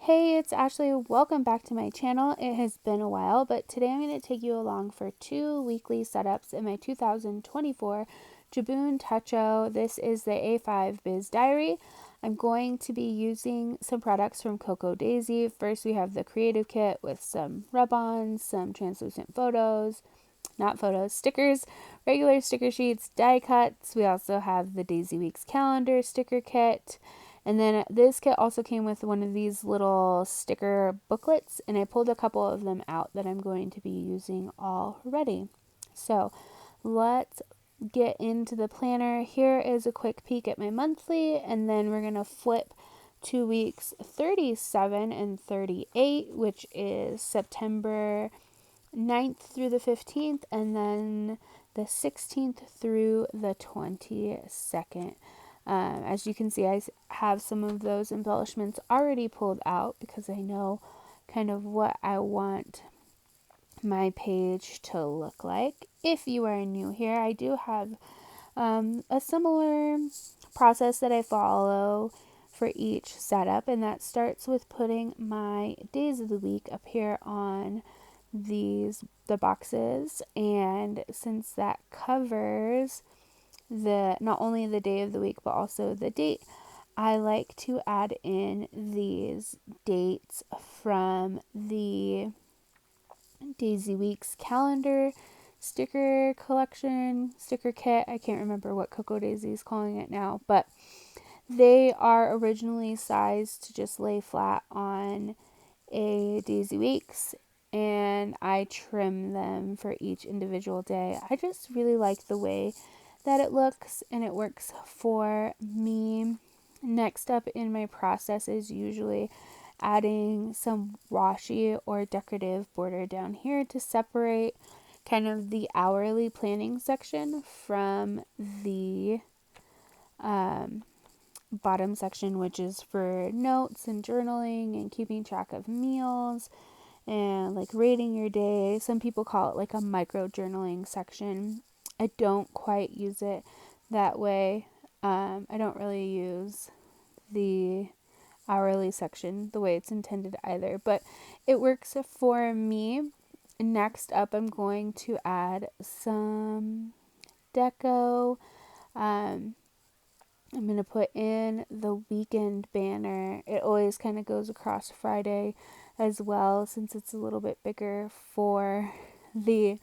Hey, it's Ashley. Welcome back to my channel. It has been a while, but today I'm going to take you along for 2 weekly setups in my 2024 Jibun Techo. This is the A5 Biz Diary. I'm going to be using some products from Coco Daisy. First, we have the Creative Kit with some rub-ons, some translucent stickers, regular sticker sheets, die cuts. We also have the Daisy Weeks calendar sticker kit. And then this kit also came with one of these little sticker booklets, and I pulled a couple of them out that I'm going to be using already. So let's get into the planner. Here is a quick peek at my monthly, and then we're going to flip to weeks 37 and 38, which is September 9th through the 15th, and then the 16th through the 22nd. As you can see, I have some of those embellishments already pulled out because I know kind of what I want my page to look like. If you are new here, I do have a similar process that I follow for each setup, and that starts with putting my days of the week up here on the boxes. And since that covers not only the day of the week but also the date, I like to add in these dates from the Daisy Weeks calendar sticker kit. I can't remember what Coco Daisy is calling it now, but they are originally sized to just lay flat on a Daisy Weeks, and I trim them for each individual day. I just really like the way that it looks, and it works for me. Next up in my process is usually adding some washi or decorative border down here to separate kind of the hourly planning section from the bottom section, which is for notes and journaling and keeping track of meals and like rating your day. Some people call it like a micro journaling section. I don't quite use it that way. I don't really use the hourly section the way it's intended either, but it works for me. Next up, I'm going to add some deco. I'm going to put in the weekend banner. It always kind of goes across Friday as well, since it's a little bit bigger for the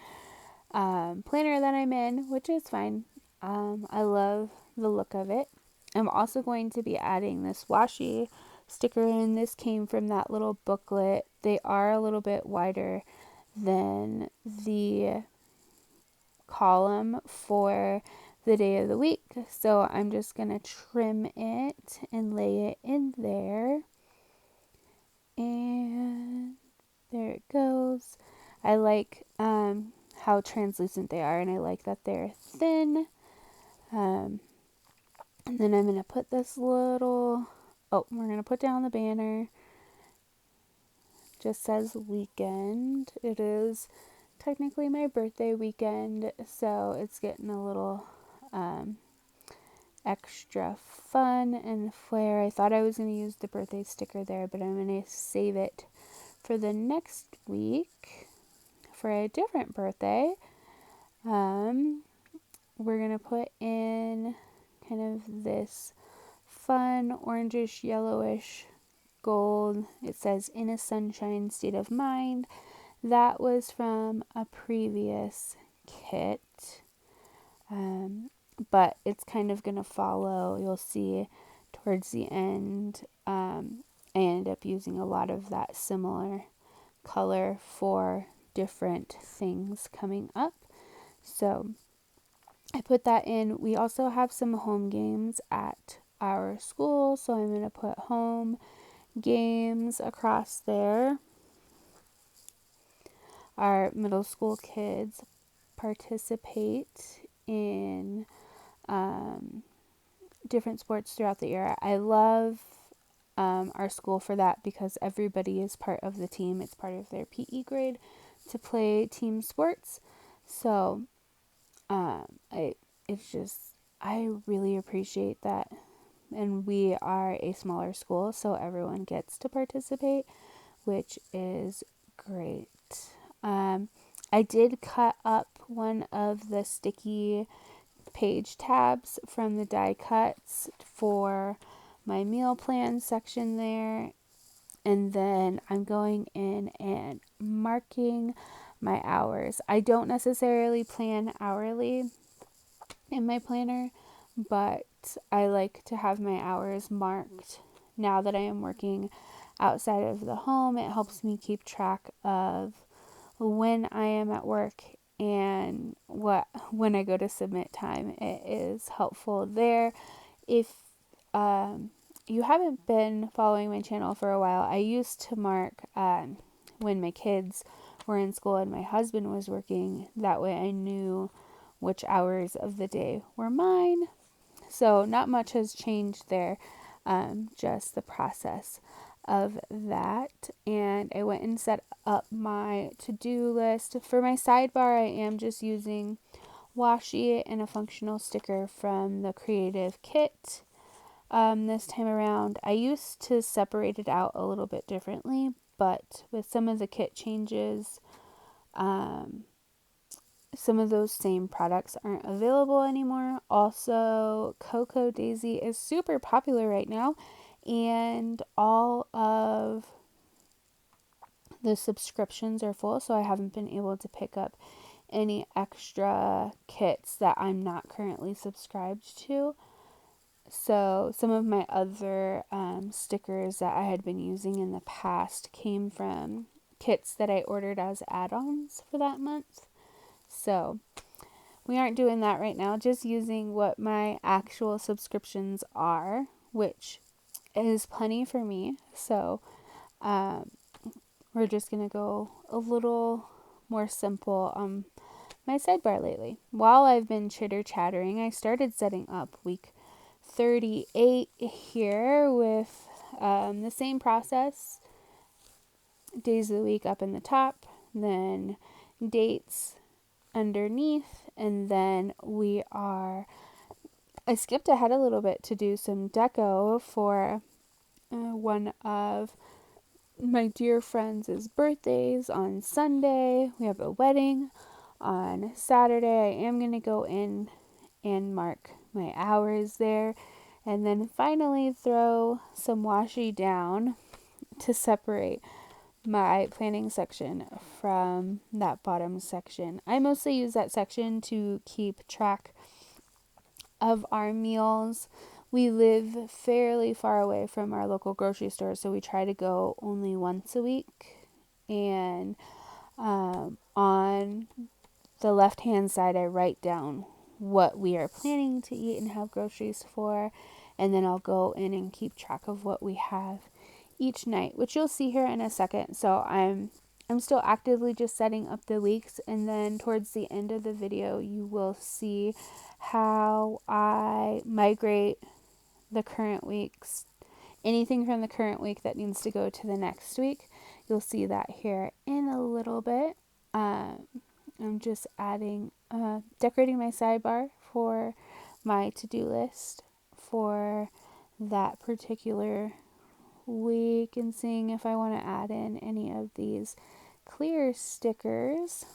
planner that I'm in, which is fine. I love the look of it. I'm also going to be adding this washi sticker in. This came from that little booklet. They are a little bit wider than the column for the day of the week, so I'm just going to trim it and lay it in there. And there it goes. I like how translucent they are, and I like that they're thin. And then I'm going to put we're going to put down the banner. Just says weekend. It is technically my birthday weekend, so it's getting a little extra fun and flair. I thought I was going to use the birthday sticker there, but I'm going to save it for the next week for a different birthday. We're going to put in kind of this fun orangish yellowish gold. It says in a sunshine state of mind. That was from a previous kit, but it's kind of going to follow. You'll see towards the end, I ended up using a lot of that similar color for different things coming up. So I put that in. We also have some home games at our school, so I'm going to put home games across there. Our middle school kids participate in different sports throughout the year. I love our school for that because everybody is part of the team. It's part of their PE grade to play team sports. So I really appreciate that and we are a smaller school, so everyone gets to participate, which is great. I did cut up one of the sticky page tabs from the die cuts for my meal plan section there. And then I'm going in and marking my hours. I don't necessarily plan hourly in my planner, but I like to have my hours marked. Now that I am working outside of the home, it helps me keep track of when I am at work and when I go to submit time. It is helpful there. If you haven't been following my channel for a while, I used to mark when my kids were in school and my husband was working. That way I knew which hours of the day were mine. So not much has changed there, just the process of that. And I went and set up my to-do list. For my sidebar, I am just using washi and a functional sticker from the Creative Kit. This time around, I used to separate it out a little bit differently, but with some of the kit changes, some of those same products aren't available anymore. Also, Cocoa Daisy is super popular right now, and all of the subscriptions are full, so I haven't been able to pick up any extra kits that I'm not currently subscribed to. So some of my other stickers that I had been using in the past came from kits that I ordered as add-ons for that month. So we aren't doing that right now, just using what my actual subscriptions are, which is plenty for me. So we're just going to go a little more simple on my sidebar lately. While I've been chitter-chattering, I started setting up week 38 here with the same process. Days of the week up in the top, then dates underneath, and then I skipped ahead a little bit to do some deco for one of my dear friends' birthdays on Sunday. We have a wedding on Saturday. I am going to go in and mark my hours there, and then finally throw some washi down to separate my planning section from that bottom section. I mostly use that section to keep track of our meals. We live fairly far away from our local grocery store, so we try to go only once a week. And on the left-hand side, I write down what we are planning to eat and have groceries for, and then I'll go in and keep track of what we have each night, which you'll see here in a second. So I'm still actively just setting up the weeks, and then towards the end of the video you will see how I migrate the current weeks, anything from the current week that needs to go to the next week. You'll see that here in a little bit. I'm just decorating my sidebar for my to-do list for that particular week and seeing if I want to add in any of these clear stickers.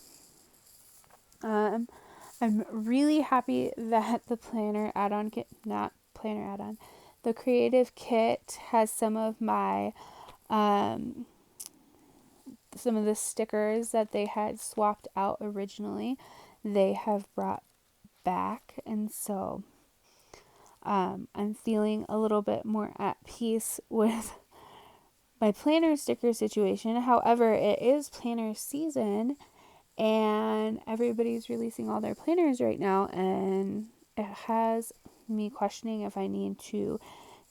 I'm really happy that the planner add-on kit, not planner add-on, the creative kit has some of the stickers that they had swapped out originally, they have brought back, and so I'm feeling a little bit more at peace with my planner sticker situation. However, it is planner season and everybody's releasing all their planners right now, and it has me questioning if I need to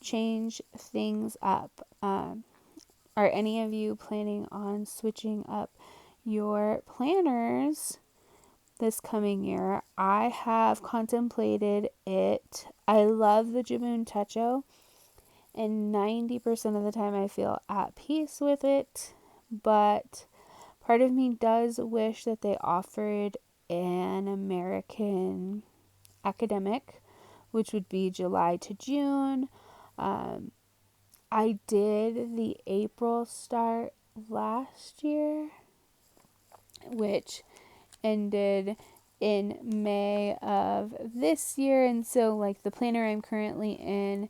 change things up. Are any of you planning on switching up your planners this coming year? I have contemplated it. I love the Jibun Techo, and 90% of the time I feel at peace with it, but part of me does wish that they offered an American academic, which would be July to June. I did the April start last year, which ended in May of this year. And so, like, the planner I'm currently in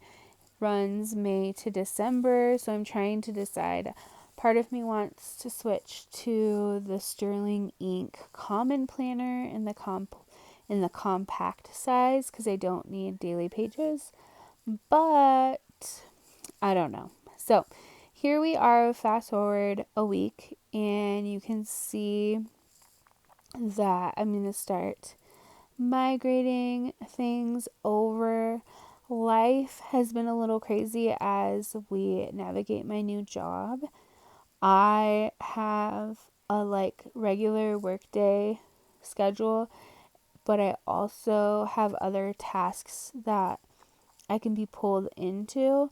runs May to December. So, I'm trying to decide. Part of me wants to switch to the Sterling Ink Common Planner in the compact size because I don't need daily pages. But I don't know. So, here we are, fast forward a week, and you can see that I'm going to start migrating things over. Life has been a little crazy as we navigate my new job. I have a regular workday schedule, but I also have other tasks that I can be pulled into,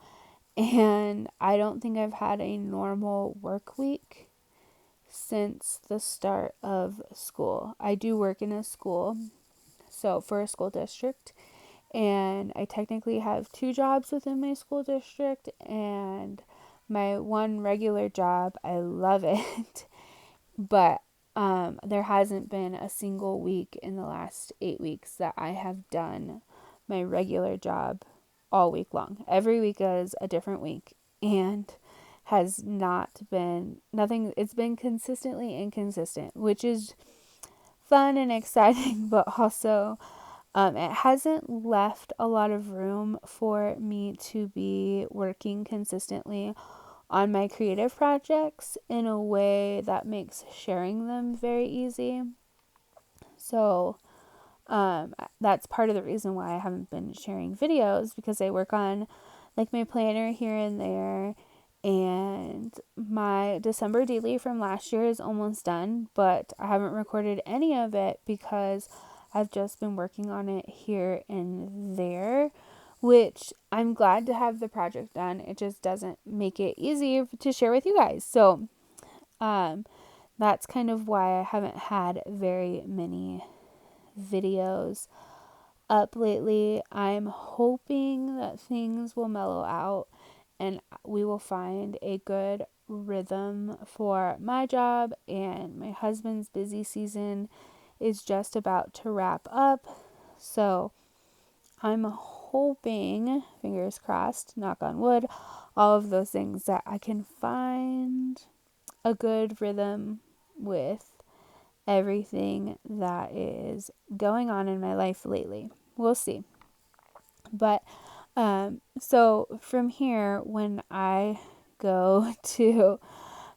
and I don't think I've had a normal work week since the start of school. I do work in a school, so for a school district, and I technically have two jobs within my school district, and my one regular job, I love it, but there hasn't been a single week in the last 8 weeks that I have done my regular job all week long. Every week is a different week, and has not been nothing. It's been consistently inconsistent, which is fun and exciting, but also it hasn't left a lot of room for me to be working consistently on my creative projects in a way that makes sharing them very easy. So that's part of the reason why I haven't been sharing videos, because I work on my planner here and there, and my December daily from last year is almost done, but I haven't recorded any of it because I've just been working on it here and there, which I'm glad to have the project done. It just doesn't make it easy to share with you guys. So that's kind of why I haven't had very many videos up lately. I'm hoping that things will mellow out and we will find a good rhythm for my job, and my husband's busy season is just about to wrap up. So I'm hoping, fingers crossed, knock on wood, all of those things, that I can find a good rhythm with everything that is going on in my life lately. We'll see. But so from here, when I go to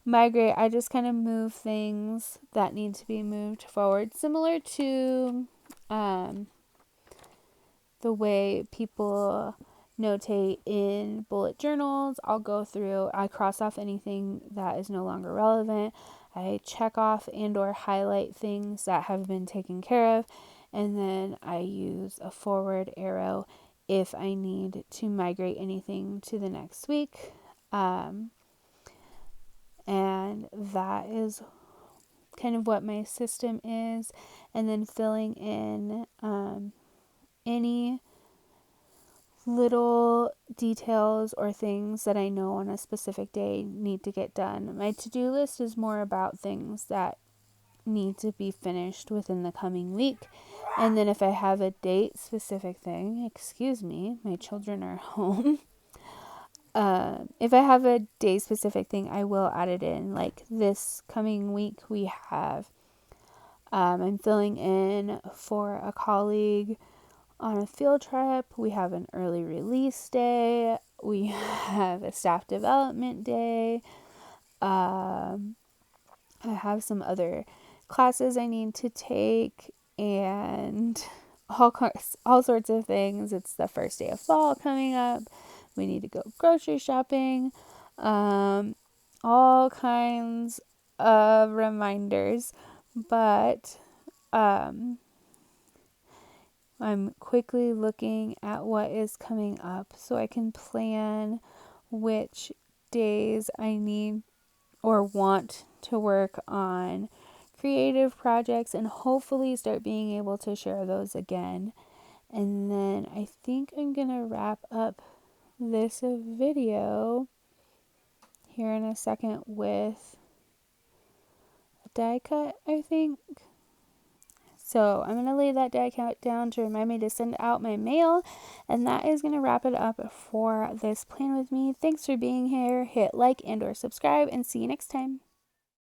migrate, I just kind of move things that need to be moved forward, similar to the way people notate in bullet journals. I'll go through, I cross off anything that is no longer relevant. I check off and or highlight things that have been taken care of, and then I use a forward arrow if I need to migrate anything to the next week. And that is kind of what my system is. And then filling in any little details or things that I know on a specific day need to get done. My to-do list is more about things that need to be finished within the coming week. And then if I have a date specific thing, excuse me, my children are home. If I have a day specific thing, I will add it in. Like this coming week, we have, I'm filling in for a colleague on a field trip. We have an early release day. We have a staff development day. I have some other classes I need to take, and all sorts of things. It's the first day of fall coming up. We need to go grocery shopping. All kinds of reminders, but I'm quickly looking at what is coming up so I can plan which days I need or want to work on creative projects, and hopefully start being able to share those again. And then I think I'm going to wrap up this video here in a second with a die cut, I think. So I'm going to lay that die cut down to remind me to send out my mail. And that is going to wrap it up for this plan with me. Thanks for being here. Hit like and or subscribe and see you next time.